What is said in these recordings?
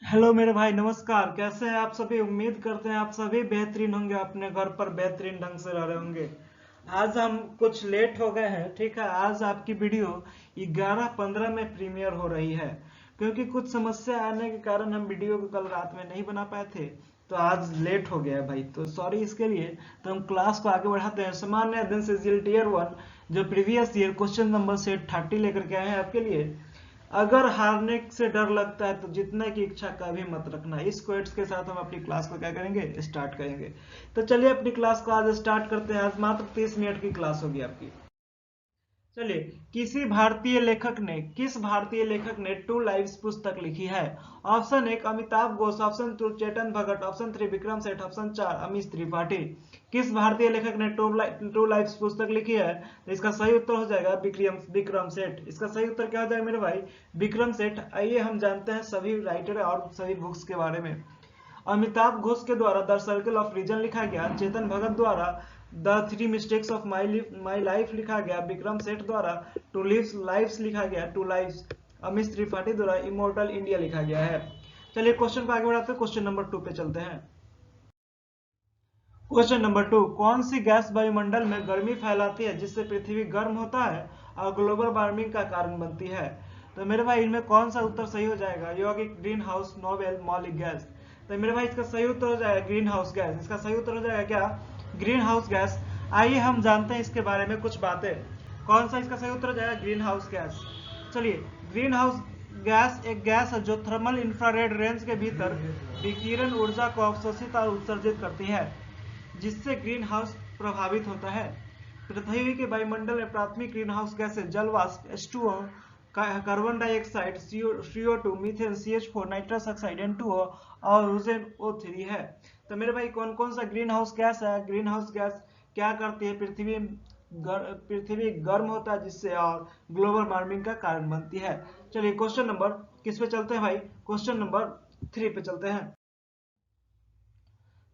Hello मेरे भाई, नमस्कार। कैसे हैं आप सभी? उम्मीद करते हैं आप सभी बेहतरीन होंगे, अपने घर पर बेहतरीन ढंग से रह रहे होंगे। आज हम कुछ लेट हो गए हैं, ठीक है। आज आपकी वीडियो 11:15 में प्रीमियर हो रही है, क्योंकि कुछ समस्या आने के कारण हम वीडियो को कल रात में नहीं बना पाए थे, तो आज लेट हो गया है भाई, तो सॉरी इसके लिए। तो हम क्लास को आगे बढ़ाते हैं। सामान्य अध्ययन से टियर 1 जो previous year question number set 30 लेकर के आए हैं आपके लिए। अगर हारने से डर लगता है तो जीतने की इच्छा कभी मत रखना। इस क्वेट्स के साथ हम अपनी क्लास को क्या करेंगे, स्टार्ट करेंगे। तो चलिए अपनी क्लास को आज स्टार्ट करते हैं। आज मात्र 30 मिनट की क्लास होगी आपकी। चलिए, किस भारतीय लेखक ने टू लाइव्स पुस्तक लिखी है? Option 1 Amitabh Ghosh, option 2 Chetan Bhagat, option 3 Vikram Seth, option 4 Amish Tripathi. किस भारतीय लेखक ने टू लाइव्स पुस्तक लिखी है? तो इसका सही उत्तर हो जाएगा विक्रम सेठ। इसका सही उत्तर क्या हो जाएगा मेरे भाई? विक्रम सेठ। आइए हम जानते हैं सभी राइटर और सभी बुक्स के बारे में। अमिताभ घोष के द्वारा द सर्कल ऑफ रीजन लिखा गया। चेतन भगत द्वारा the three mistakes of my life लिखा गया। विक्रम सेठ द्वारा टू लिव्स लाइफ्स लिखा गया, टू लाइव्स। अमिश त्रिपाठी द्वारा इमोर्टल इंडिया लिखा गया है। चलिए क्वेश्चन को आगे बढ़ाते हैं। क्वेश्चन नंबर 2 पे चलते हैं। क्वेश्चन नंबर 2, कौन सी गैस वायुमंडल में गर्मी फैलाती है जिससे पृथ्वी गर्म होता है और ग्लोबल वार्मिंग का कारण बनती है? तो मेरे भाई इनमें कौन सा उत्तर सही हो जाएगा? यौगिक, ग्रीन हाउस, नोबेल, मौलिक गैस। तो मेरे भाई इसका सही उत्तर हो जाएगा ग्रीन हाउस गैस। इसका सही उत्तर हो जाएगा क्या? Green house gas. आइए हम जानते हैं इसके बारे में कुछ बातें। कौन सा इसका सही उत्तर हो जाएगा? Green house gas. चलिए, ग्रीन हाउस गैस एक गैस है जो थर्मल इंफ्रारेड रेंज के भीतर विकिरण ऊर्जा को अवशोषित और उत्सर्जित करती है, जिससे ग्रीन हाउस प्रभावित होता है। पृथ्वी के वायुमंडल में प्राथमिक ग्रीन हाउस गैसें जल वाष्प H2O, carbon dioxide CO2, methane CH4, nitrous oxide N2O और ओजोन O3 है। तो मेरे भाई कौन कौन सा ग्रीन हाउस गैस है? ग्रीन हाउस गैस क्या करती है? पृथ्वी गर्म होता है जिससे, और ग्लोबल वार्मिंग का कारण बनती है। चलिए क्वेश्चन नंबर किस पे चलते हैं भाई? क्वेश्चन नंबर 3 पे चलते हैं।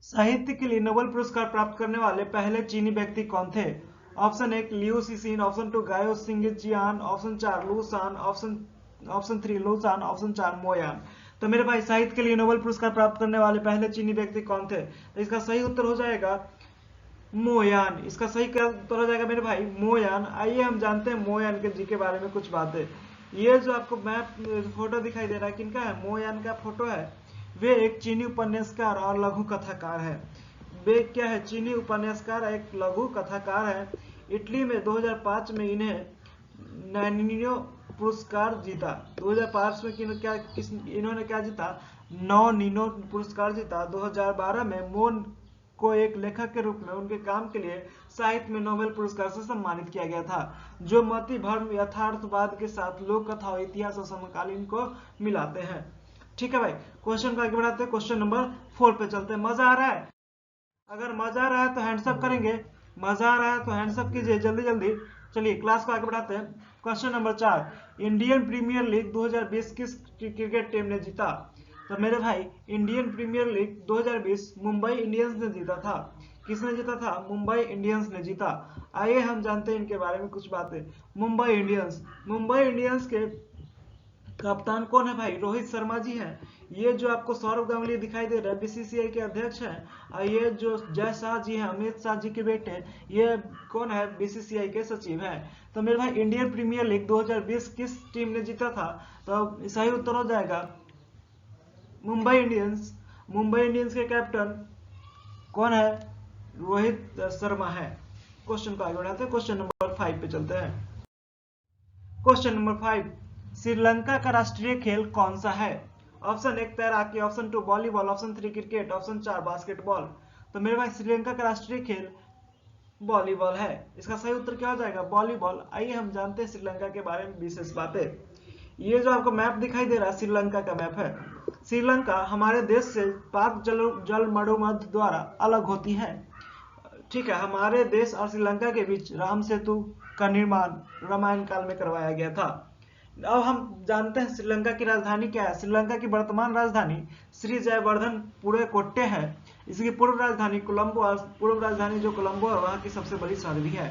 साहित्य के लिए नोबेल पुरस्कार प्राप्त करने वाले पहले चीनी व्यक्ति कौन थे? ऑप्शन 1 लियू सीसीन, ऑप्शन 2 गायो सिंगजियान, ऑप्शन 4 लूसान, ऑप्शन 3 लूसान, ऑप्शन 4 मोयान। तो मेरे भाई साहित्य के लिए नोबेल पुरस्कार प्राप्त करने वाले पहले चीनी व्यक्ति कौन थे? तो इसका सही उत्तर हो जाएगा मोयान। इसका सही क्या उत्तर हो जाएगा मेरे भाई? मोयान। आइए हम जानते हैं मोयान के जी के बारे में कुछ बातें। ये जो आपको मैप फोटो दिखाई दे रहा है, किनका है? मोयान का फोटो है। वे एक चीनी उपन्यासकार और लघु कथाकार है। वे क्या है? चीनी उपन्यासकार, एक लघु कथाकार है। इटली में 2005 में इन्हें नैनिनो पुरस्कार जीता। 2005 में इन्होंने क्या जीता? नौ नीनो पुरस्कार जीता। 2012 में मोन को एक लेखक के रूप में उनके काम के लिए साहित्य में नोबेल पुरस्कार से सम्मानित किया गया था, जो मति भ्रम यथार्थवाद के साथ लोक कथा और इतिहास और समकालीन को मिलाते हैं। ठीक है भाई, क्वेश्चन को आगे बढ़ाते हैं। क्वेश्चन नंबर 4 पे चलते हैं। मजा आ रहा है? अगर मजा आ रहा है तो हैंड्सअप करेंगे। मजा आ रहा है तो हैंड्सअप कीजिए जल्दी जल्दी। चलिए क्लास को आगे बढ़ाते हैं। Question number 4, Indian Premier League 2020 किस क्रिकेट टीम ने जीता? तो मेरे भाई Indian Premier League 2020 Mumbai Indians ने जीता था। किसने जीता था? मुंबई इंडियंस ने जीता। आइए हम जानते हैं इनके बारे में कुछ बातें। मुंबई इंडियंस के कप्तान कौन है भाई? रोहित शर्मा जी हैं। ये जो आपको सौरव गांगुली दिखाई दे रहे हैं, बीसीसीआई के अध्यक्ष हैं। और ये जो जय शाह जी हैं, अमित शाह जी के बेटे, ये कौन है? बीसीसीआई के सचिव हैं। तो मेरे भाई इंडियन प्रीमियर लीग 2020 किस टीम ने जीता था? तो सही उत्तर हो जाएगा मुंबई इंडियंस। मुंबई इंडियंस के कैप्टन कौन है? रोहित शर्मा है। क्वेश्चन को आगे बढ़ाते हैं। क्वेश्चन नंबर 5 पे चलते हैं। क्वेश्चन नंबर 5, श्रीलंका का राष्ट्रीय खेल कौन सा है? ऑप्शन 1 तैराकी, option 2 volleyball, option 3 cricket, option 4 basketball. तो मेरे भाई श्रीलंका का राष्ट्रीय खेल वॉलीबॉल है। इसका सही उत्तर क्या हो जाएगा? वॉलीबॉल। आइए हम जानते हैं श्रीलंका के बारे में विशेष बातें। ये जो आपको मैप दिखाई दे रहा है, श्रीलंका का मैप है। श्रीलंका हमारे देश से पाक जल मरुमध्य द्वारा अलग होती है। ठीक है, हमारे देश और श्रीलंका के बीच राम सेतु का निर्माण रामायण काल में करवाया गया था। अब हम जानते हैं श्रीलंका की राजधानी क्या है। श्रीलंका की वर्तमान राजधानी श्री जयवर्धन पुरे कोट्टे है। इसकी पूर्व राजधानी कोलंबो, पूर्व राजधानी जो कोलंबो है वहाँ की सबसे बड़ी शहर भी है।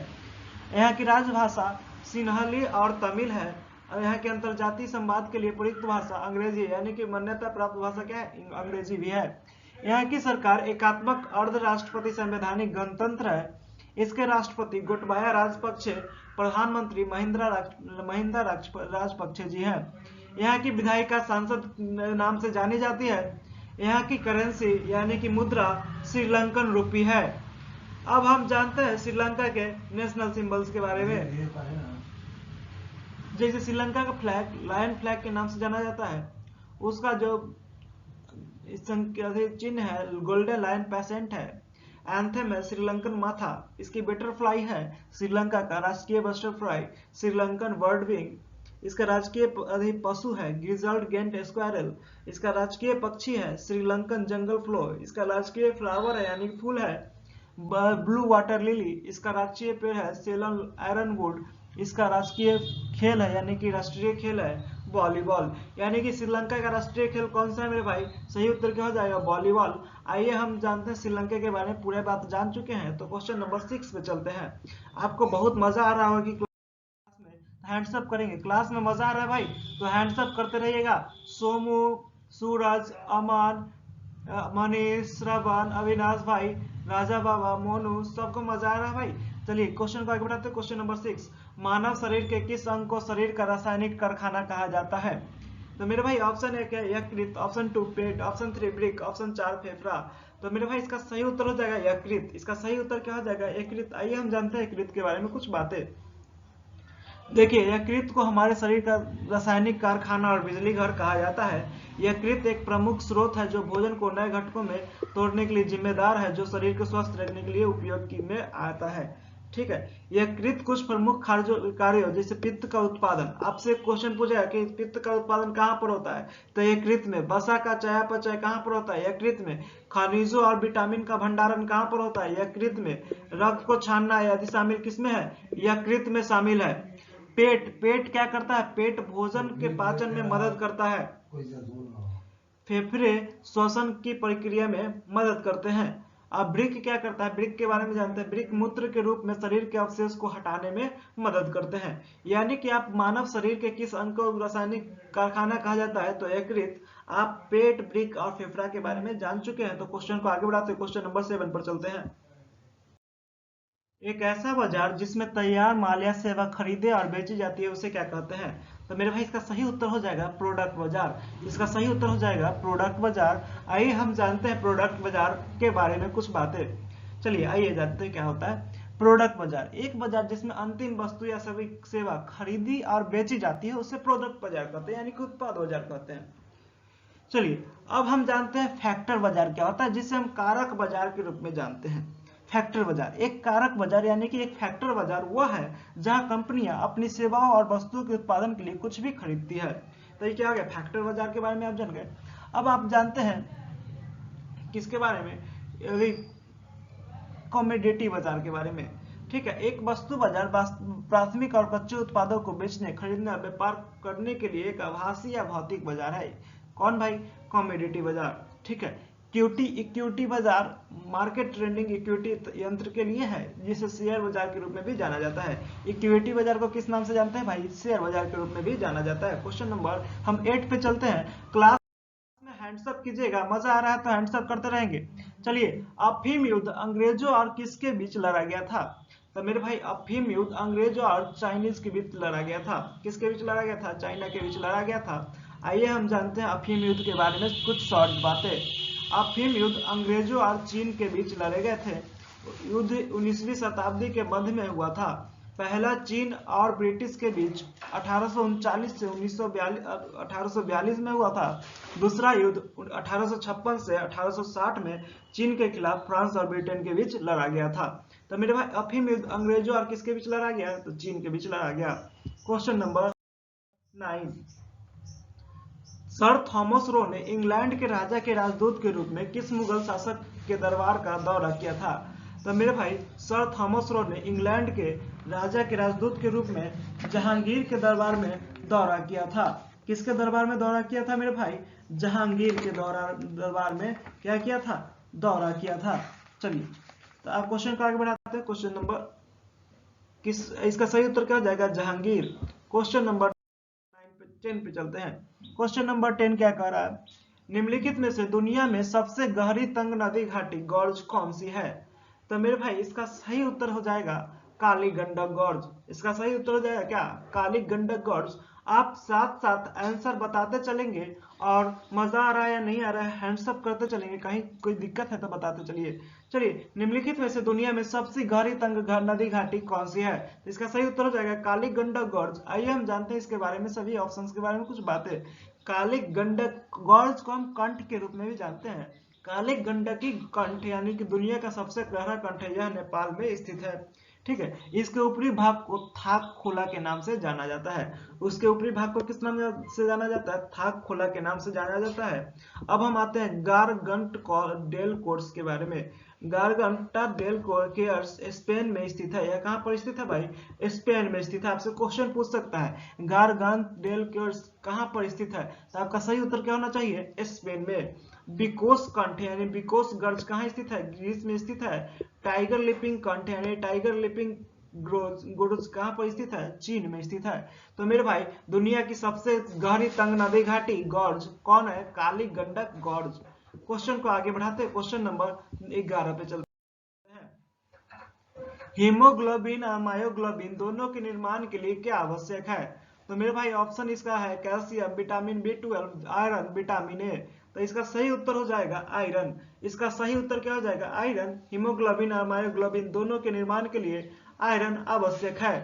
यहाँ की राजभाषा सिन्हली और तमिल है। और यहाँ के अंतरजातीय संवाद के लिए प्रयुक्त भाषा अंग्रेजी है, यानी कि मान्यता प्राप्त भाषा क्या है, अंग्रेजी भी है। यहाँ की सरकार एकात्मक अर्ध राष्ट्रपति संवैधानिक गणतंत्र है। इसके राष्ट्रपति गोटबाया राजपक्षे, प्रधानमंत्री महिंद्रा राजपक्षे जी हैं। यहाँ की विधायिका सांसद नाम से जानी जाती है। यहाँ की करेंसी यानी कि मुद्रा श्रीलंकन रुपी है। अब हम जानते हैं श्रीलंका के नेशनल सिंबल्स के बारे में। जैसे श्रीलंका का फ्लैग लायन फ्लैग के नाम से जाना जाता है, उसका जो चिन्ह है गोल्डन लायन पैसेंट है। एंथम है श्रीलंकन माथा, इसकी बटरफ्लाई है श्रीलंका का राष्ट्रीय बटरफ्लाई श्रीलंकन बर्ड विंग, इसका राजकीय पशु है गिजर्ड गेंट स्क्वायरल, इसका राजकीय पक्षी है श्रीलंकन जंगल फ्लो, इसका राजकीय फ्लावर है यानी फूल है ब्लू वाटर लिली, इसका राष्ट्रीय पेड़ है सेलन आयरनवुड, इसका राजकीय खेल है यानी कि राष्ट्रीय खेल है वॉलीबॉल। यानी कि श्रीलंका का राष्ट्रीय खेल कौन सा है मेरे भाई, सही उत्तर क्या हो जाएगा, वॉलीबॉल। आइए हम जानते हैं श्रीलंका के बारे में पूरे बात जान चुके हैं, तो क्वेश्चन नंबर 6 पे चलते हैं। आपको बहुत मजा आ रहा होगा कि क्लास में हैंड्स अप करेंगे, क्लास में मजा आ रहा है भाई तो हैंड्स अप करते रहिएगा। सोमू, सूरज, अमान, मनीष, श्रवण, अविनाश भाई, राजा बाबा, मोनू, सबको मजा आ रहा है भाई। चलिए क्वेश्चन को आगे बढ़ाते हैं। क्वेश्चन नंबर 6, मानव शरीर के किस अंग को शरीर का रासायनिक कारखाना कहा जाता है। तो मेरे भाई ऑप्शन 1 है यकृत, ऑप्शन 2 पेट, ऑप्शन 3 वृक्क, ऑप्शन 4 फेफड़ा। तो मेरे भाई इसका सही उत्तर हो जाएगा यकृत। इसका सही उत्तर क्या हो जाएगा, यकृत। आइए हम जानते हैं यकृत के बारे में कुछ बातें। देखिए यकृत को हमारे शरीर का रासायनिक कारखाना और बिजली घर कहा जाता है। यकृत एक प्रमुख स्रोत है जो भोजन को नए घटकों में तोड़ने के लिए जिम्मेदार है, जो शरीर को स्वस्थ रखने के लिए उपयोग में आता है। ठीक है, यकृत कुछ प्रमुख कार्यों जैसे पित्त का उत्पादन, आपसे क्वेश्चन पूछा है कि पित्त का उत्पादन कहाँ पर होता है, तो यकृत में। वसा का चयापचय कहाँ पर होता है, यकृत में। खनिजों और विटामिन का भंडारण कहाँ पर होता है, यकृत में। रक्त को छानना आदि शामिल किसमें है, यकृत में शामिल है। पेट क्या करता है, पेट भोजन के पाचन में मदद करता है। फेफड़े श्वसन की प्रक्रिया में मदद करते हैं। अब वृक्क क्या करता है, वृक्क के बारे में जानते हैं। वृक्क मूत्र के रूप में शरीर के अवशेष को हटाने में मदद करते हैं। यानी कि आप मानव शरीर के किस अंग को रासायनिक कारखाना कहा जाता है, तो यकृत। आप पेट, वृक्क और फेफड़ा के बारे में जान चुके हैं। तो क्वेश्चन को आगे बढ़ाते हैं, क्वेश्चन नंबर 7 पर चलते हैं। एक ऐसा बाजार जिसमें तैयार माल या सेवा खरीदे और बेची जाती है उसे क्या कहते हैं। तो मेरे भाई इसका सही उत्तर हो जाएगा प्रोडक्ट बाजार। इसका सही उत्तर हो जाएगा प्रोडक्ट बाजार। आइए हम जानते हैं प्रोडक्ट बाजार के बारे में कुछ बातें। चलिए आइए जानते हैं क्या होता है प्रोडक्ट बाजार। एक बाजार जिसमें अंतिम वस्तु या सभी सेवा खरीदी और बेची जाती है उसे प्रोडक्ट बाजार कहते हैं, यानी कि उत्पाद बाजार कहते हैं। चलिए अब हम जानते हैं फैक्टर बाजार क्या होता है, जिसे हम कारक बाजार के रूप में जानते हैं। फैक्टर बाजार, एक कारक बाजार यानी कि एक फैक्टर बाजार वह है जहां कंपनियां अपनी सेवाओं और वस्तुओं के उत्पादन के लिए कुछ भी खरीदती है। तो ये क्या हो गया, फैक्टर बाजार के बारे में आप जान गए। अब आप जानते हैं किसके बारे में, कमोडिटी बाजार के बारे में। ठीक है, एक वस्तु बाजार प्राथमिक और कच्चे उत्पादों को बेचने, खरीदने और व्यापार करने के लिए एक आभासी या भौतिक बाजार है। कौन भाई, कमोडिटी बाजार। ठीक है, इक्विटी बाजार मार्केट ट्रेडिंग इक्विटी यंत्र के लिए है, जिसे शेयर बाजार के रूप में भी जाना जाता है। इक्विटी बाजार को किस नाम से जानते हैं भाई, शेयर बाजार के रूप में भी जाना जाता है। क्वेश्चन नंबर हम 8 पे चलते हैं। क्लास में हैंड्स अप कीजिएगा, मजा आ रहा है तो हैंड्स अप करते रहेंगे। चलिए, अफीम युद्ध अंग्रेजों और किसके बीच लड़ा गया था। तो मेरे भाई अफीम युद्ध अंग्रेजों और चाइनीज के बीच लड़ा गया था। किसके बीच लड़ा गया था, चाइना के बीच लड़ा गया था। आइए हम जानते हैं अफीम युद्ध के बारे में कुछ शॉर्ट बातें। अफीम युद्ध अंग्रेजों और चीन के बीच लड़े गए थे। युद्ध 19वीं शताब्दी के मध्य में हुआ था। पहला चीन और ब्रिटिश के बीच 1839 से 1842 में हुआ था। दूसरा युद्ध 1856 से 1860 में चीन के खिलाफ फ्रांस और ब्रिटेन के बीच लड़ा गया था। तो मेरे भाई अफीम युद्ध अंग्रेजों और किसके बीच लड़ा गया, तो चीन के बीच लड़ा गया। Question number 9, sir Thomas Roe ने इंग्लैंड के राजा के राजदूत के रूप में किस मुगल शासक के दरबार का दौरा किया था। तो मेरे भाई सर थॉमस रो ने इंग्लैंड के राजा के राजदूत के रूप में जहांगीर के दरबार में दौरा किया था। किसके दरबार में दौरा किया था मेरे भाई, जहांगीर के दरबार में क्या किया था, दौरा किया था। चलिए तो आप क्वेश्चन को आगे बढ़ाते हैं। क्वेश्चन नंबर इसका सही उत्तर क्या हो जाएगा, जहांगीर। क्वेश्चन नंबर 10 पे चलते हैं। क्वेश्चन नंबर 10 क्या कह रहा है, निम्नलिखित में से दुनिया में सबसे गहरी तंग नदी घाटी गॉर्ज कौन सी है। तो मेरे भाई इसका सही उत्तर हो जाएगा काली गंडक गॉर्ज। इसका सही उत्तर हो जाएगा क्या, काली गंडक गॉर्ज। आप साथ साथ आंसर बताते चलेंगे और मजा आ रहा है या नहीं आ रहा है हैंड्स अप करते चलेंगे, कहीं कोई दिक्कत है तो बताते चलिए। चलिए, निम्नलिखित में से दुनिया में सबसे गहरी तंग नदी घाटी कौन सी है। इसका सही उत्तर हो जाएगा काली गंडक गॉर्ज। आइए हम जानते हैं इसके बारे में, सभी ऑप्शंस के बारे में कुछ बातें। काली गंडक गॉर्ज को हम कंठ के रूप में भी जानते हैं। काली गंडकी कंठ यानी कि दुनिया का सबसे गहरा कंठ है, यह नेपाल में स्थित है। ठीक है, इसके ऊपरी भाग को थाक खोला के नाम से जाना जाता है। उसके ऊपरी भाग को किस नाम से जाना जाता है, थाक खोला के नाम से जाना जाता है। अब हम आते हैं गारगंट डेल कोर्स के बारे में। गारगंटा डेल कोर्स स्पेन में स्थित है। यह कहाँ पर स्थित है भाई, स्पेन में स्थित है। आपसे क्वेश्चन पूछ सकता है गारगंट डेल कोर्स कहाँ पर स्थित है, तो आपका सही उत्तर क्या होना चाहिए, स्पेन में। बिकोस कंठ यानी बिकोस गर्ज कहाँ स्थित है, ग्रीस में स्थित है। टाइगर लिपिंग कंठ यानी टाइगर लिपिंग गुरुज कहाँ पर स्थित है, चीन में स्थित है। तो मेरे भाई दुनिया की सबसे गहरी तंग नदी घाटी गॉर्ज कौन है, काली गंडक गॉर्ज। क्वेश्चन को आगे बढ़ाते हैं, क्वेश्चन नंबर 11 पे चलते हैं। हीमोग्लोबिन और मायोग्लोबिन दोनों के निर्माण के लिए क्या आवश्यक है। तो मेरे भाई ऑप्शन इसका है calcium, vitamin B12, iron, vitamin A. तो इसका सही उत्तर हो जाएगा आयरन। इसका सही उत्तर क्या हो जाएगा, आयरन। हीमोग्लोबिन और मायोग्लोबिन दोनों के निर्माण के लिए आयरन आवश्यक है।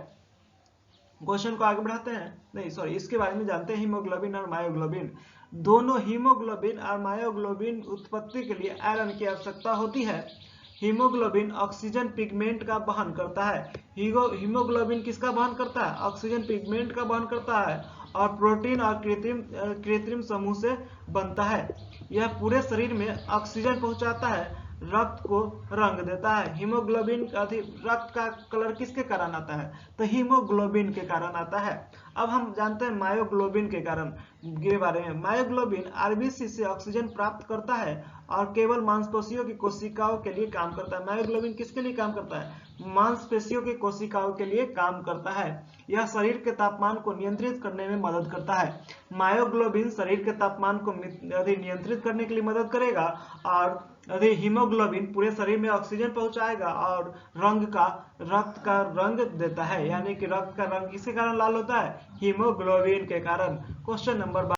क्वेश्चन को आगे बढ़ाते हैं, नहीं सॉरी, इसके बारे में जानते हैं। हीमोग्लोबिन और मायोग्लोबिन दोनों, हीमोग्लोबिन और मायोग्लोबिन उत्पत्ति के लिए आयरन की आवश्यकता होती है। हीमोग्लोबिन ऑक्सीजन पिगमेंट का वहन करता है। हीमोग्लोबिन किसका वहन करता है, ऑक्सीजन पिगमेंट का वहन करता है और प्रोटीन और कृत्रिम समूह से बनता है। यह पूरे शरीर में ऑक्सीजन पहुंचाता है, रक्त को रंग देता है। हीमोग्लोबिन रक्त का कलर किसके कारण आता है, तो हीमोग्लोबिन के कारण आता है। अब हम जानते हैं मायोग्लोबिन के कारण के बारे में। मायोग्लोबिन आरबीसी से ऑक्सीजन प्राप्त करता है और केवल मांसपेशियों की कोशिकाओं के लिए काम करता है। मायोग्लोबिन किसके लिए काम करता है, मांसपेशियों की कोशिकाओं के लिए काम करता है। यह शरीर के तापमान को नियंत्रित करने में मदद करता है। मायोग्लोबिन शरीर के तापमान को नियंत्रित करने के लिए मदद करेगा और हीमोग्लोबिन पूरे शरीर में ऑक्सीजन पहुंचाएगा और रक्त का रंग देता है, यानी कि रक्त का रंग किसके कारण लाल होता है, हीमोग्लोबिन के कारण। क्वेश्चन नंबर 12,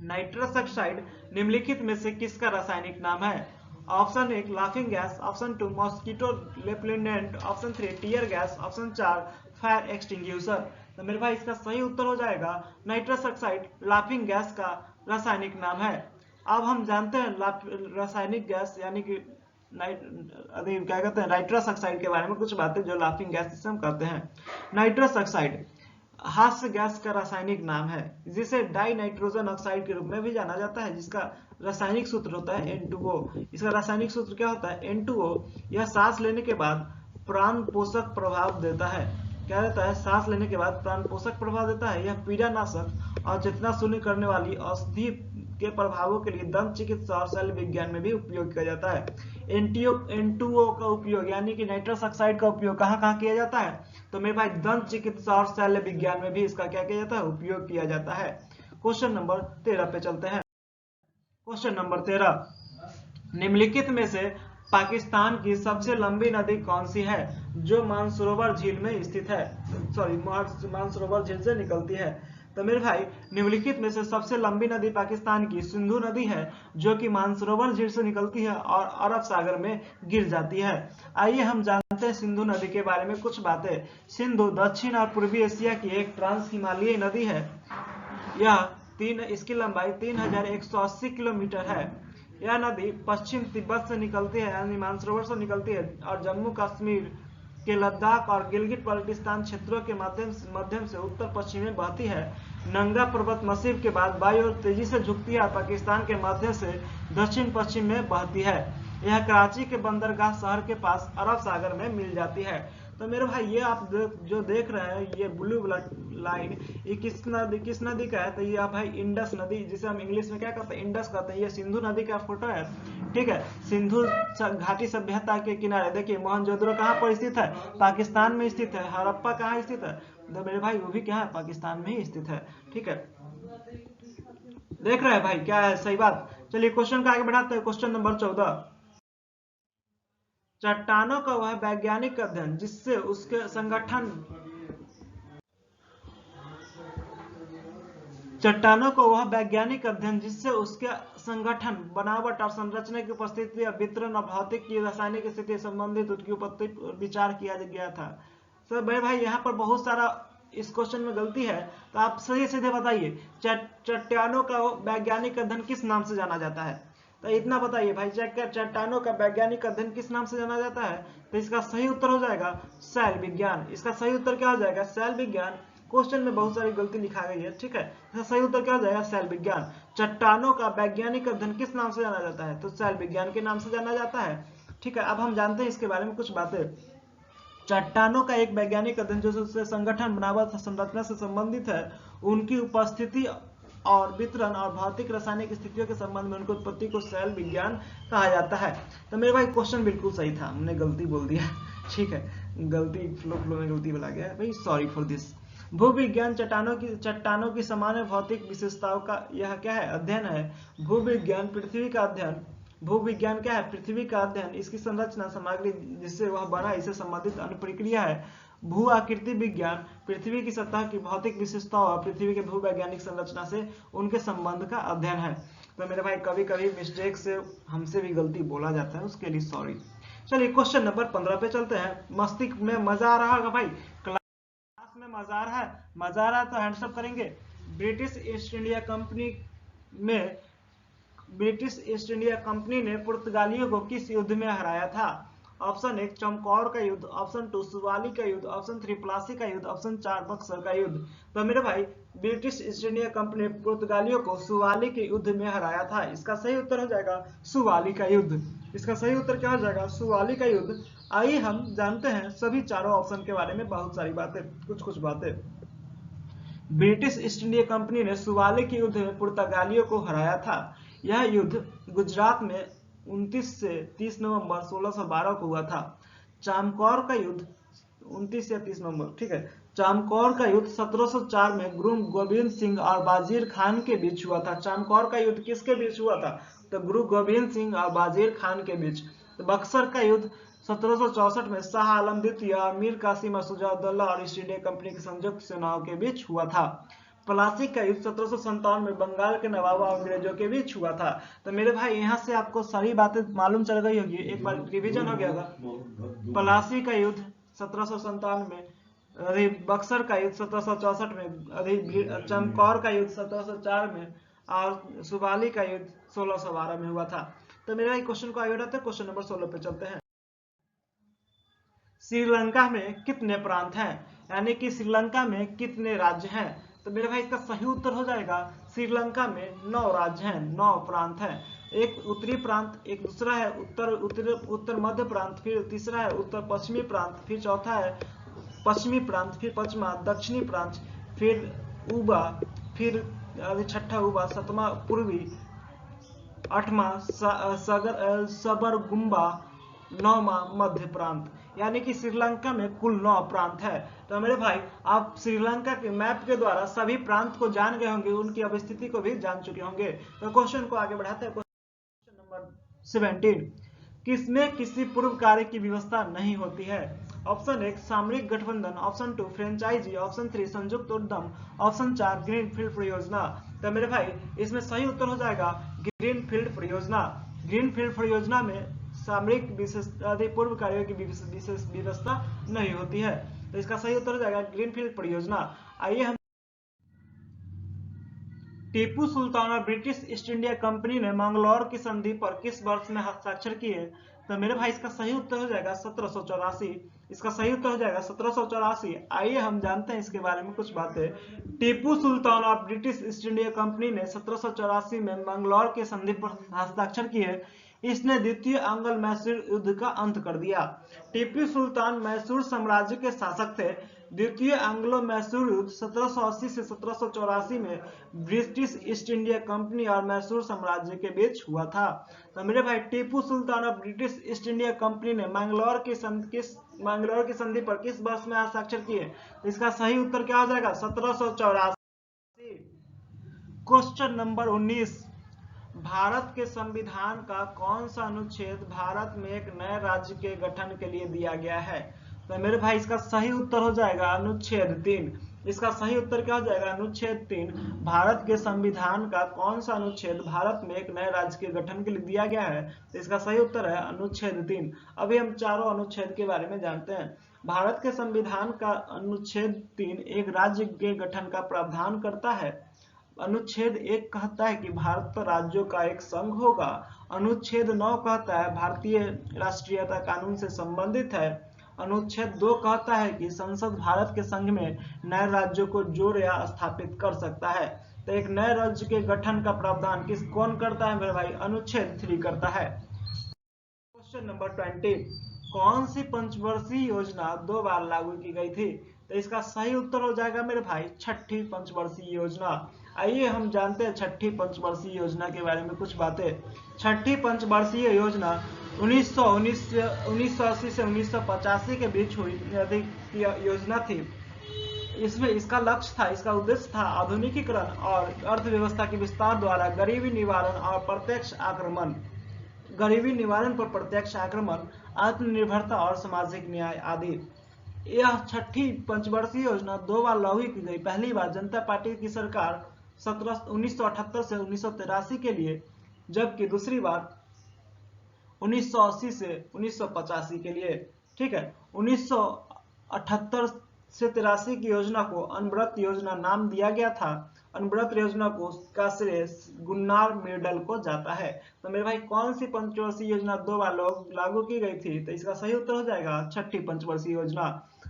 नाइट्रस ऑक्साइड निम्नलिखित में से किसका रासायनिक नाम है। Option 1 laughing gas, option 2 mosquito repellent, option 3 tear gas, option 4 fire extinguisher. तो मेरे भाई इसका सही उत्तर हो जाएगा नाइट्रस ऑक्साइड लाफिंग गैस का रासायनिक नाम है। अब हम जानते हैं रासायनिक गैस यानी कि क्या कहते हैं, नाइट्रस ऑक्साइड के बारे में कुछ बातें जो लाफिंग गैस जिसे हम कहते हैं। नाइट्रस ऑक्साइड हास्य गैस का रासायनिक नाम है, जिसे डाई नाइट्रोजन ऑक्साइड के रूप में भी जाना जाता है, जिसका रासायनिक सूत्र होता है N2O। इसका रासायनिक सूत्र क्या होता है, N2O। यह सांस लेने के बाद प्राण पोषक प्रभाव देता है। क्या देता है, सांस लेने के बाद प्राण पोषक प्रभाव देता है। यह पीड़ानाशक और चेतना शून्य करने वाली औषधि के प्रभावों के लिए दंत चिकित्सा और शल्य विज्ञान में भी उपयोग किया जाता है। N2O का उपयोग यानी कि नाइट्रस ऑक्साइड का उपयोग कहाँ कहाँ किया जाता है, तो मेरे भाई दंत चिकित्सा और शल्य विज्ञान में भी इसका क्या किया जाता है, उपयोग किया जाता है। क्वेश्चन नंबर 13 पे चलते हैं। क्वेश्चन नंबर 13, निम्नलिखित में से पाकिस्तान की सबसे लंबी नदी कौन सी है जो मानसरोवर झील में स्थित है, सॉरी मानसरोवर झील से निकलती है। तो मेरे भाई निम्नलिखित में से सबसे लंबी नदी पाकिस्तान की सिंधु नदी है, जो कि मानसरोवर झील से निकलती है और अरब सागर में गिर जाती है। आइए हम जानते हैं सिंधु नदी के बारे में कुछ बातें। सिंधु दक्षिण और पूर्वी एशिया की एक ट्रांस हिमालयी नदी है। इसकी लंबाई 3180 किलोमीटर है। यह नदी पश्चिम तिब्बत से निकलती है यानी मानसरोवर से निकलती है और जम्मू कश्मीर के लद्दाख और गिलगित बल्टिस्तान क्षेत्रों के माध्यम से उत्तर पश्चिम में बहती है। नंगा पर्वत मसीह के बाद बाई ओर तेजी से झुकती है और पाकिस्तान के मध्य से दक्षिण पश्चिम में बहती है। यह कराची के बंदरगाह शहर के पास अरब सागर में मिल जाती है। तो मेरे भाई ये आप जो देख रहे हैं ये ब्लू लाइन, ये किस नदी का है, तो ये भाई इंडस नदी, जिसे हम इंग्लिश में क्या कहते हैं, इंडस कहते हैं। ये सिंधु नदी का फोटो है, ठीक है। सिंधु घाटी सभ्यता के किनारे देखिए मोहनजोदड़ो कहाँ पर स्थित है, पाकिस्तान में स्थित है। हड़प्पा कहाँ स्थित है, तो मेरे भाई वो भी क्या है, पाकिस्तान में ही स्थित है। ठीक है, देख रहे हैं भाई क्या है सही बात। चलिए क्वेश्चन का आगे बढ़ाते हैं। क्वेश्चन नंबर 14, चट्टानों का वह वैज्ञानिक अध्ययन जिससे उसके संगठन चट्टानों को वह वैज्ञानिक अध्ययन जिससे उसके संगठन, बनावट और संरचना की उपस्थिति या वितरण और भौतिक की रासायनिक स्थिति संबंधित उनकी उपस्थिति पर विचार किया गया था। सर बड़े भाई यहाँ पर बहुत सारा इस क्वेश्चन में गलती है, तो आप सही सीधे बताइए चट्टानों का वैज्ञानिक अध्ययन किस नाम से जाना जाता है। तो इतना बताइए भाई, चट्टानों का वैज्ञानिक अध्ययन किस नाम से जाना जाता है। तो इसका सही उत्तर हो जाएगा शैल विज्ञान। इसका सही उत्तर क्या हो जाएगा, शैल विज्ञान। क्वेश्चन में बहुत सारी गलती लिखा गई है। ठीक है, इसका सही उत्तर क्या हो जाएगा, शैल विज्ञान। चट्टानों का वैज्ञानिक अध्ययन किस नाम से जाना जाता है, तो शैल विज्ञान के नाम से जाना जाता है। ठीक है, अब हम जानते हैं इसके बारे में कुछ बातें। चट्टानों का एक वैज्ञानिक अध्ययन जो उससे संगठन, बनावट, संरचना से संबंधित है, उनकी उपस्थिति और वितरण और भौतिक रासायनिक स्थितियों के संबंध में उनकी उत्पत्ति को शैल विज्ञान कहा जाता है। तो मेरे भाई क्वेश्चन बिल्कुल सही था, हमने गलती बोल दिया। ठीक है, गलती फ्लो में गलती बोला गया भाई, सॉरी फॉर दिस। भूविज्ञान चट्टानों की सामान्य भौतिक विशेषताओं का यह क्या है, अध्ययन है। भूविज्ञान पृथ्वी का अध्ययन, भूविज्ञान क्या है, पृथ्वी का अध्ययन, इसकी संरचना, सामग्री जिससे वह बना, इससे संबंधित अन्य प्रक्रिया है। भू आकृति विज्ञान पृथ्वी की सतह की भौतिक विशेषताओं और पृथ्वी के भूवैज्ञानिक संरचना से उनके संबंध का अध्ययन है। तो मेरे भाई कभी कभी मिस्टेक से हमसे भी गलती बोला जाता है, उसके लिए सॉरी। चलिए क्वेश्चन नंबर 15 पे चलते हैं। मस्तिष्क में मजा आ रहा होगा भाई, क्लास में मजा आ रहा है, मजा आ रहा है तो हैंड्स अप करेंगे। ब्रिटिश ईस्ट इंडिया कंपनी में ब्रिटिश ईस्ट इंडिया कंपनी ने पुर्तगालियों को किस युद्ध में हराया था। ऑप्शन 1 चमकौर का युद्ध, ऑप्शन 2 सुवाली का युद्ध, ऑप्शन 3 प्लासी का युद्ध, ऑप्शन 4 बक्सर का युद्ध। तो मेरे भाई ब्रिटिश ईस्ट इंडिया कंपनी ने पुर्तगालियों को सुवाली के युद्ध में हराया था। इसका सही उत्तर हो जाएगा सुवाली का युद्ध। इसका सही उत्तर क्या हो जाएगा, सुवाली का युद्ध। आइए हम जानते हैं सभी चारों ऑप्शन के बारे में बहुत सारी बातें, कुछ बातें। ब्रिटिश ईस्ट इंडिया कंपनी ने सुवाली के युद्ध में पुर्तगालियों को हराया था। यह युद्ध गुजरात में 29 से 30 नवंबर 1612 को हुआ था। चामकौर का युद्ध 29 या 30 नवंबर, ठीक है। चामकौर का युद्ध 1704 में गुरु गोविंद सिंह और बाजीर खान के बीच हुआ था। चामकौर का युद्ध किसके बीच हुआ था, तो गुरु गोविंद सिंह और बाजीर खान के बीच। तो बक्सर का युद्ध 1764 में शाह आलम द्वितीय और मीर कासिम और शुजाउद्दौला और ईस्ट इंडिया कंपनी की संयुक्त सेनाओं के बीच हुआ था। प्लासी का युद्ध 1757 में बंगाल के नवाब और अंग्रेजों के बीच हुआ था। तो मेरे भाई यहाँ से आपको सारी बातें मालूम चल गई होगी, एक बार रिवीजन हो गया होगा। प्लासी का युद्ध 1757 में, बक्सर का युद्ध 1764 में, चमकौर का युद्ध 1704 में और सुवाली का युद्ध 1612 में हुआ था। तो मेरे भाई क्वेश्चन को आगे बढ़ाते हैं, क्वेश्चन नंबर 16 पे चलते हैं। श्रीलंका में कितने प्रांत हैं, यानी कि श्रीलंका में कितने राज्य हैं। तो मेरे भाई इसका सही उत्तर हो जाएगा श्रीलंका में 9 राज्य हैं, 9 प्रांत हैं। एक उत्तरी प्रांत, एक दूसरा है उत्तर मध्य प्रांत, फिर तीसरा है उत्तर पश्चिमी प्रांत, फिर चौथा है पश्चिमी प्रांत, फिर पांचवा दक्षिणी प्रांत, फिर उबा, फिर छठा उबा, सातवां पूर्वी, आठवां सबरगुम्बा, 9वां मध्य प्रांत। यानी कि श्रीलंका में कुल 9 प्रांत है। तो मेरे भाई आप श्रीलंका के मैप के द्वारा सभी प्रांत को जान गए होंगे, उनकी अवस्थिति को भी जान चुके होंगे। तो क्वेश्चन को आगे बढ़ाते हैं। क्वेश्चन नंबर 17, किसमें किसी पूर्व कार्य की व्यवस्था नहीं होती है। ऑप्शन 1 सामरिक गठबंधन, ऑप्शन 2 फ्रेंचाइजी, ऑप्शन 3 संयुक्त उद्यम, ऑप्शन 4 ग्रीनफील्ड परियोजना। तो मेरे भाई इसमें सही उत्तर हो जाएगा ग्रीनफील्ड परियोजना। ग्रीनफील्ड परियोजना में सामरिक पूर्व कार्यों की विशेष व्यवस्था नहीं होती है। तो इसका सही उत्तर हो जाएगा ग्रीनफील्ड परियोजना। आइए हम टीपू सुल्तान और ब्रिटिश ईस्ट इंडिया कंपनी ने मंगलौर की संधि पर किस वर्ष में हस्ताक्षर किए। तो मेरे भाई इसका सही उत्तर हो जाएगा 1784। इसका सही उत्तर हो जाएगा 1784। आइए हम जानते हैं इसके बारे में कुछ बातें। टीपू सुल्तान और ब्रिटिश ईस्ट इंडिया कंपनी ने 1784 में मंगलौर की संधि पर हस्ताक्षर किए। इसने द्वितीय अंग्ल मैसूर युद्ध का अंत कर दिया। टीपू सुल्तान मैसूर साम्राज्य के शासक थे। द्वितीय एंग्लो मैसूर युद्ध 1780 से 1784 में ब्रिटिश ईस्ट इंडिया कंपनी और मैसूर साम्राज्य के बीच हुआ था। तो मेरे भाई टीपू सुल्तान और ब्रिटिश ईस्ट इंडिया कंपनी ने मैंगलोर की संधि पर किस वर्ष में हस्ताक्षर किए? तो इसका सही उत्तर क्या हो जाएगा? 1784। क्वेश्चन नंबर 19, भारत के संविधान का कौन सा अनुच्छेद भारत में एक नए राज्य के गठन के लिए दिया गया है? तो मेरे भाई इसका सही उत्तर हो जाएगा अनुच्छेद 3। इसका सही उत्तर क्या हो जाएगा? अनुच्छेद 3। भारत के संविधान का कौन सा अनुच्छेद भारत में एक नए राज्य के गठन के लिए दिया गया है? तो इसका सही उत्तर है अनुच्छेद 3। अभी हम चारों अनुच्छेद के बारे में जानते हैं। भारत के संविधान का अनुच्छेद 3 एक राज्य के गठन का प्रावधान करता है। अनुच्छेद 1 कहता है कि भारत राज्यों का एक संघ होगा। अनुच्छेद 9 कहता है भारतीय राष्ट्रीयता कानून से संबंधित है। अनुच्छेद 2 कहता है कि संसद भारत के संघ में नए राज्यों को जोड़ या स्थापित कर सकता है। तो एक नए राज्य के गठन का प्रावधान कौन करता है मेरे भाई? अनुच्छेद 3 करता है। क्वेश्चन नंबर 20, कौन सी पंचवर्षीय योजना 2 बार लागू की गई थी? तो इसका सही उत्तर हो जाएगा मेरे भाई छठी पंचवर्षीय योजना। आइए हम जानते हैं छठी पंचवर्षीय योजना के बारे में कुछ बातें। छठी पंचवर्षीय योजना 1980 से 1985 के बीच हुई योजना थी। इसमें इसका लक्ष्य था, इसका उद्देश्य था आधुनिकीकरण और अर्थव्यवस्था के विस्तार द्वारा गरीबी निवारण और प्रत्यक्ष आक्रमण, गरीबी निवारण पर प्रत्यक्ष आक्रमण, आत्मनिर्भरता और सामाजिक न्याय आदि। यह छठी पंचवर्षीय योजना 2 बार लागू की गई। पहली बार जनता पार्टी की सरकार 1978 से 1983 के लिए, जबकि दूसरी बार 1980 से 1985 के लिए। ठीक है, 1978 से 83 की योजना को अनवरत योजना नाम दिया गया था। अनवरत योजना का श्रेय गुन्नार मिर्डल को जाता है। तो मेरे भाई कौन सी पंचवर्षीय योजना 2 बार लागू की गई थी? तो इसका सही उत्तर हो जाएगा छठी पंचवर्षीय योजना।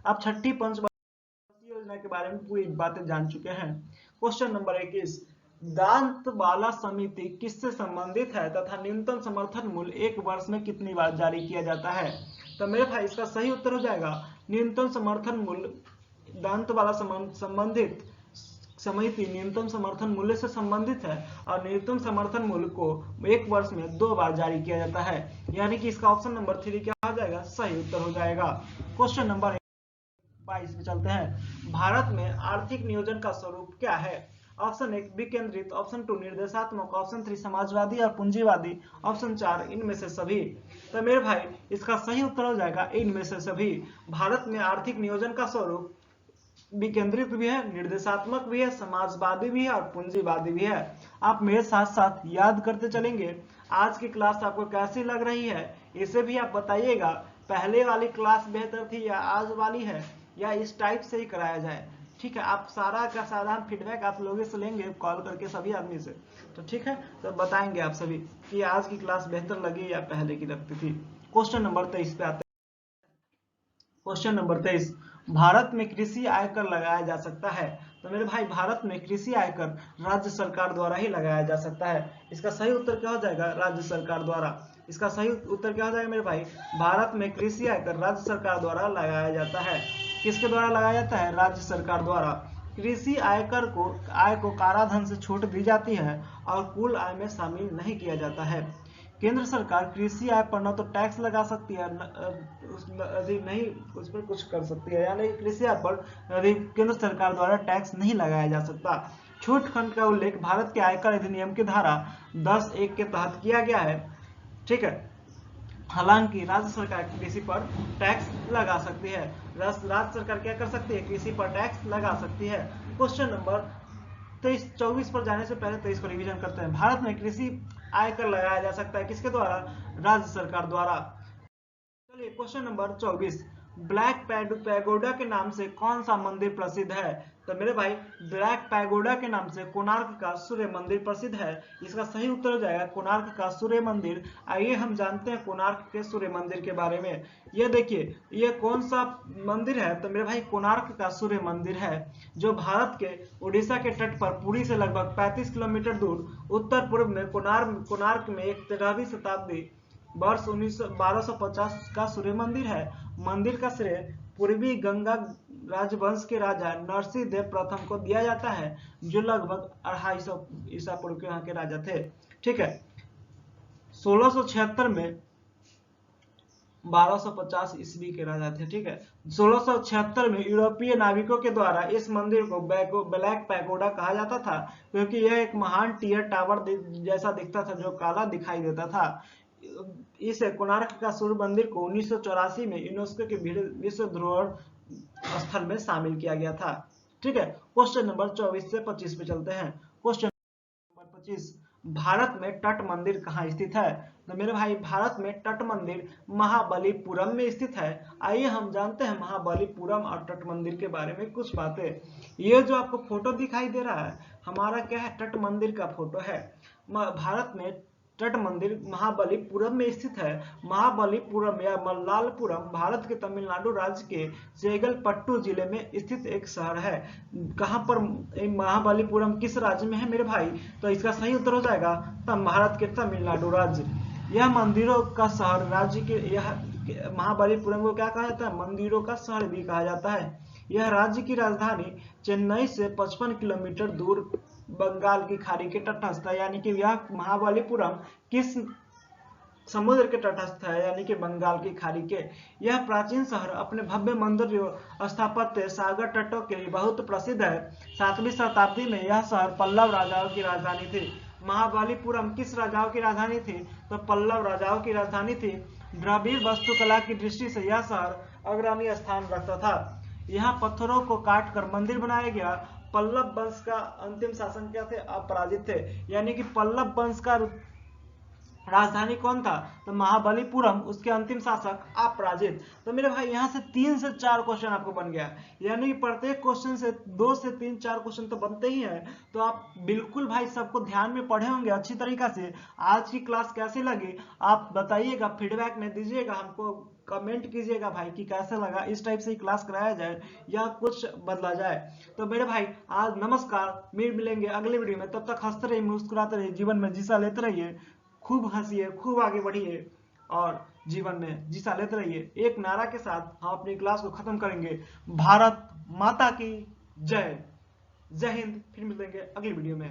आप छठी पंचवर्षीय योजना के बारे में पूरी बातें जान चुके हैं। क्वेश्चन नंबर 21, दांतवाला समिति किससे संबंधित है तथा न्यूनतम समर्थन मूल्य एक वर्ष में कितनी बार जारी किया जाता है? तो मेरे भाई इसका सही उत्तर हो जाएगा न्यूनतम समर्थन मूल्य। दांतवाला संबंधित समिति न्यूनतम समर्थन मूल्य से संबंधित है और न्यूनतम समर्थन मूल्य को एक वर्ष में 2 बार जारी किया जाता है। यानी कि इसका ऑप्शन नंबर 3 क्या हो जाएगा? सही उत्तर हो जाएगा। क्वेश्चन नंबर 22 पे चलते हैं। भारत में आर्थिक नियोजन का स्वरूप क्या है? ऑप्शन 1 विकेंद्रित, ऑप्शन 2 निर्देशात्मक, ऑप्शन 3 समाजवादी और पूंजीवादी, ऑप्शन 4 इनमें से सभी। तो मेरे भाई इसका सही उत्तर हो जाएगा इनमें से सभी। भारत में आर्थिक नियोजन का स्वरूप विकेंद्रित भी है, निर्देशात्मक भी है, समाजवादी भी है और पूंजीवादी भी है। आप मेरे साथ साथ याद करते चलेंगे। आज की क्लास आपको कैसी लग रही है इसे भी आप बताइएगा। पहले वाली क्लास बेहतर थी या आज वाली है, या इस टाइप से ही कराया जाए? ठीक है, आप सारा का सारा फीडबैक आप लोगों से लेंगे कॉल करके सभी आदमी से। तो ठीक है, तो बताएंगे आप सभी कि आज की क्लास बेहतर लगी या पहले की लगती थी। क्वेश्चन नंबर 23 पे आते हैं। क्वेश्चन नंबर 23, भारत में कृषि आयकर लगाया जा सकता है? तो मेरे भाई भारत में कृषि आयकर राज्य सरकार द्वारा ही लगाया जा सकता है। इसका सही उत्तर क्या हो जाएगा? राज्य सरकार द्वारा। इसका सही उत्तर क्या हो जाएगा मेरे भाई? भारत में कृषि आयकर राज्य सरकार द्वारा लगाया जाता है। किसके द्वारा लगाया जाता है? राज्य सरकार द्वारा। कृषि आयकर को आय को काराधन से छूट दी जाती है और कुल आय में शामिल नहीं किया जाता है। केंद्र सरकार कृषि आय पर न तो टैक्स लगा सकती है नहीं उस पर कुछ कर सकती है, यानी कृषि आय पर केंद्र सरकार द्वारा टैक्स नहीं लगाया जा सकता। छूट खंड का उल्लेख भारत के आयकर अधिनियम की धारा 10(1) के तहत किया गया है। ठीक है, हालांकि राज्य सरकार कृषि पर टैक्स लगा सकती है। राज्य सरकार क्या कर सकती है? कृषि पर टैक्स लगा सकती है। क्वेश्चन नंबर 24 पर जाने से पहले 23 को रिवीजन करते हैं। भारत में कृषि आयकर लगाया जा सकता है किसके द्वारा? राज्य सरकार द्वारा। चलिए क्वेश्चन नंबर 24, ब्लैक पैगोडा के नाम से कौन सा मंदिर प्रसिद्ध है? तो मेरे भाई ब्लैक पैगोडा के नाम से कोणार्क का सूर्य मंदिर प्रसिद्ध है। इसका सही उत्तर हो जाएगा कोणार्क का सूर्य मंदिर। आइए हम जानते हैं कोणार्क के सूर्य मंदिर के बारे में। ये देखिए, ये कौन सा मंदिर है? तो मेरे भाई कोणार्क का सूर्य मंदिर है, जो भारत के उड़ीसा के तट पर पुरी से लगभग 35 किलोमीटर दूर उत्तर पूर्व में कोणार्क में एक 13वीं शताब्दी वर्ष 1250 का सूर्य मंदिर है। मंदिर का श्रेय पूर्वी गंगा राजवंश के राजा नरसिंह देव प्रथम को दिया जाता है, जो लगभग 250 ईसा पूर्व के यहाँ के राजा थे। ठीक है, 1676 में 1250 ईस्वी के राजा थे। ठीक है, 1676 में यूरोपीय नाविकों के द्वारा इस मंदिर को ब्लैक पैगोडा कहा जाता था, क्योंकि यह एक महान टियर टावर जैसा दिखता था जो काला दिखाई देता था। इस कोणार्क का सूर्य मंदिर को 1984 में यूनेस्को के विश्व धरोहर स्थल में शामिल किया गया था। ठीक है, क्वेश्चन नंबर 24 से 25 पे चलते हैं। क्वेश्चन नंबर 25, भारत में तट मंदिर कहाँ स्थित है? तो मेरे भाई भारत में तट मंदिर महाबलीपुरम में स्थित है। आइए हम जानते हैं महाबलीपुरम और तट मंदिर के बारे में कुछ बातें। ये जो आपको फोटो दिखाई दे रहा है हमारा क्या है? तट मंदिर का फोटो है। भारत में तट मंदिर महाबलीपुरम में स्थित है। महाबलीपुरम या मल्लालपुरम भारत के तमिलनाडु राज्य के चेंगलपट्टू जिले में स्थित एक शहर है। कहां पर महाबलीपुरम किस राज्य में है मेरे भाई? तो इसका सही उत्तर हो जाएगा भारत के तमिलनाडु राज्य। यह मंदिरों का शहर राज्य के यह महाबलीपुरम को क्या कहा जाता है? मंदिरों का शहर भी कहा जाता है। यह राज्य की राजधानी चेन्नई से 55 किलोमीटर दूर बंगाल की खाड़ी के तटस्थ है, यानी कि यह महाबलीपुरम किस समुद्र के तटस्थ है, यानी कि बंगाल की खाड़ी के। यह प्राचीन शहर अपने भव्य मंदिर स्थापत्य सागर तटों के लिए बहुत प्रसिद्ध है। 7वीं शताब्दी में यह शहर पल्लव राजाओं की राजधानी थी। महाबलीपुरम किस राजाओं की राजधानी थी? तो पल्लव राजाओं की राजधानी थी। द्रविड़ वास्तुकला की दृष्टि से यह शहर अग्रणी स्थान रखता था। यहाँ पत्थरों को काटकर मंदिर बनाया गया। पल्लव वंश का अंतिम शासन क्या थे? अपराजित थे, यानी कि पल्लव वंश का राजधानी कौन था? तो महाबलीपुरम, उसके अंतिम शासक अपराजित। तो मेरे भाई यहाँ से 3 से 4 क्वेश्चन आपको बन गया, यानी कि प्रत्येक क्वेश्चन से 2 से 3 4 क्वेश्चन तो बनते ही हैं। तो आप बिल्कुल भाई सबको ध्यान में पढ़े होंगे अच्छी तरीका से। आज की क्लास कैसी लगी आप बताइएगा, फीडबैक में दीजिएगा, हमको कमेंट कीजिएगा भाई कि कैसा लगा। इस टाइप से ही क्लास कराया जाए या कुछ बदला जाए। तो मेरे भाई आज नमस्कार, मिलेंगे अगले वीडियो में। तब तक हंसते रहिए, मुस्कुराते रहिए, जीवन में जीसा लेते रहिए, खूब हंसिए, खूब आगे बढ़िए और जीवन में जीसा लेते रहिए। एक नारा के साथ हम अपनी क्लास को खत्म करेंगे। भारत माता की जय। जय हिंद। फिर मिलेंगे अगली वीडियो में।